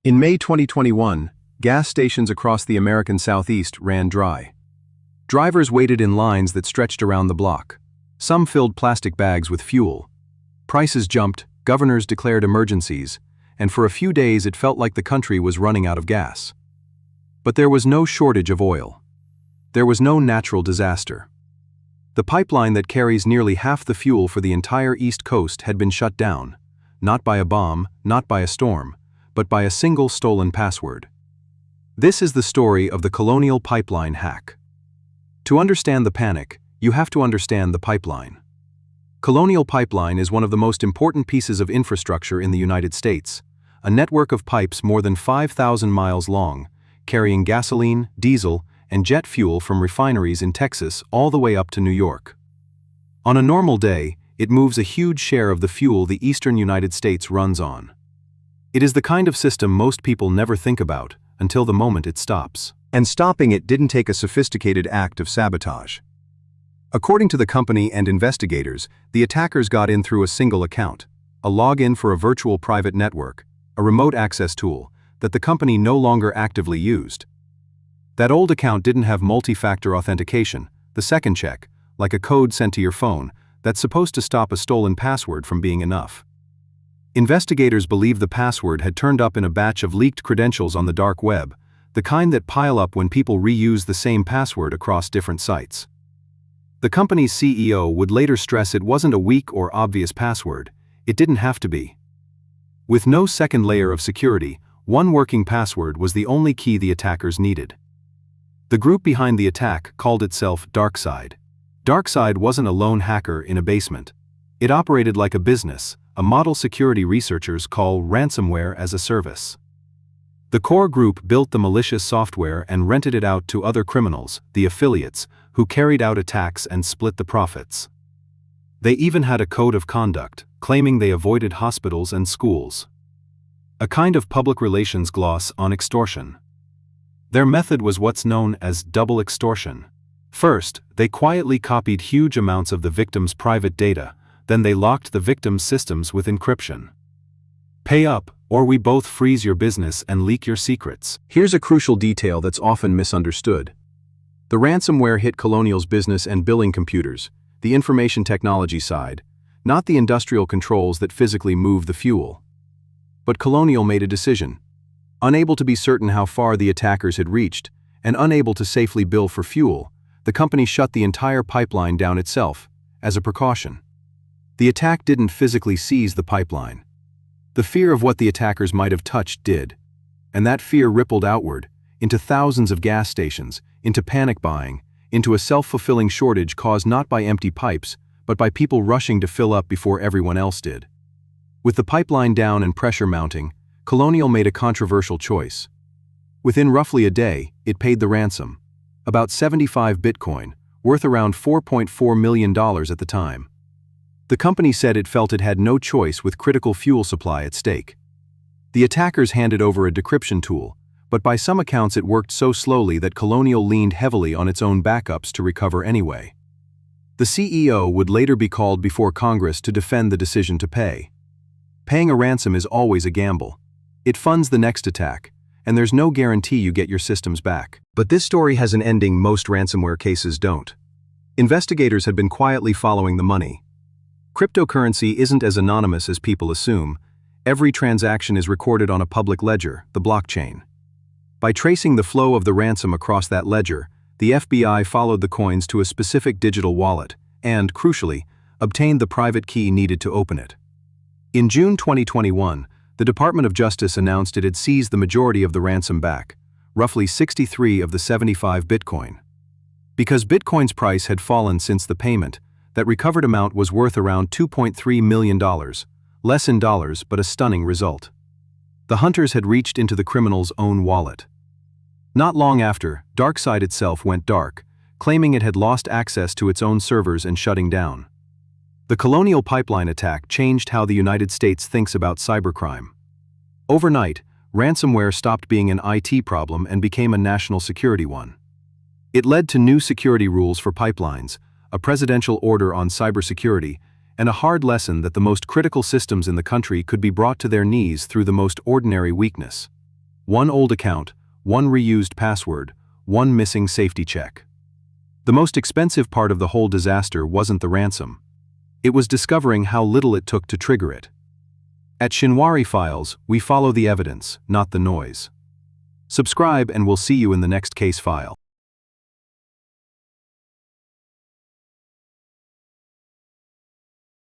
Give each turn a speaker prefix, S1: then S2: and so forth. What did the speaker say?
S1: In May 2021, gas stations across the American Southeast ran dry. Drivers waited in lines that stretched around the block. Some filled plastic bags with fuel. Prices jumped, governors declared emergencies, and for a few days it felt like the country was running out of gas. But there was no shortage of oil. There was no natural disaster. The pipeline that carries nearly half the fuel for the entire East Coast had been shut down, not by a bomb, not by a storm, but by a single stolen password. This is the story of the Colonial Pipeline hack. To understand the panic, you have to understand the pipeline. Colonial Pipeline is one of the most important pieces of infrastructure in the United States, a network of pipes more than 5,000 miles long, carrying gasoline, diesel, and jet fuel from refineries in Texas all the way up to New York. On a normal day, it moves a huge share of the fuel the eastern United States runs on. It is the kind of system most people never think about until the moment it stops.
S2: And stopping it didn't take a sophisticated act of sabotage. According to the company and investigators, the attackers got in through a single account, a login for a virtual private network, a remote access tool that the company no longer actively used. That old account didn't have multi-factor authentication, the second check, like a code sent to your phone, that's supposed to stop a stolen password from being enough. Investigators believe the password had turned up in a batch of leaked credentials on the dark web, the kind that pile up when people reuse the same password across different sites. The company's CEO would later stress it wasn't a weak or obvious password, it didn't have to be. With no second layer of security, one working password was the only key the attackers needed. The group behind the attack called itself DarkSide. DarkSide wasn't a lone hacker in a basement. It operated like a business, a model security researchers call ransomware as a service. The core group built the malicious software and rented it out to other criminals, the affiliates, who carried out attacks and split the profits. They even had a code of conduct, claiming they avoided hospitals and schools. A kind of public relations gloss on extortion. Their method was what's known as double extortion. First, they quietly copied huge amounts of the victim's private data, then they locked the victim's systems with encryption. Pay up, or we both freeze your business and leak your secrets.
S1: Here's a crucial detail that's often misunderstood. The ransomware hit Colonial's business and billing computers, the information technology side, not the industrial controls that physically move the fuel. But Colonial made a decision. Unable to be certain how far the attackers had reached, and unable to safely bill for fuel, the company shut the entire pipeline down itself, as a precaution. The attack didn't physically seize the pipeline. The fear of what the attackers might have touched did. And that fear rippled outward, into thousands of gas stations, into panic buying, into a self-fulfilling shortage caused not by empty pipes, but by people rushing to fill up before everyone else did. With the pipeline down and pressure mounting, Colonial made a controversial choice. Within roughly a day, it paid the ransom. About 75 Bitcoin, worth around $4.4 million at the time. The company said it felt it had no choice with critical fuel supply at stake. The attackers handed over a decryption tool, but by some accounts it worked so slowly that Colonial leaned heavily on its own backups to recover anyway. The CEO would later be called before Congress to defend the decision to pay. Paying a ransom is always a gamble. It funds the next attack, and there's no guarantee you get your systems back.
S2: But this story has an ending most ransomware cases don't. Investigators had been quietly following the money. Cryptocurrency isn't as anonymous as people assume. Every transaction is recorded on a public ledger, the blockchain. By tracing the flow of the ransom across that ledger, the FBI followed the coins to a specific digital wallet and, crucially, obtained the private key needed to open it. In June 2021, the Department of Justice announced it had seized the majority of the ransom back, roughly 63 of the 75 Bitcoin. Because Bitcoin's price had fallen since the payment, that recovered amount was worth around $2.3 million, less in dollars but a stunning result. The hunters had reached into the criminal's own wallet. Not long after, DarkSide itself went dark, claiming it had lost access to its own servers and shutting down. The Colonial Pipeline attack changed how the United States thinks about cybercrime. Overnight, ransomware stopped being an IT problem and became a national security one. It led to new security rules for pipelines, a presidential order on cybersecurity, and a hard lesson that the most critical systems in the country could be brought to their knees through the most ordinary weakness.
S1: One old account, one reused password, one missing safety check. The most expensive part of the whole disaster wasn't the ransom. It was discovering how little it took to trigger it. At Shinwari Files, we follow the evidence, not the noise. Subscribe and we'll see you in the next case file.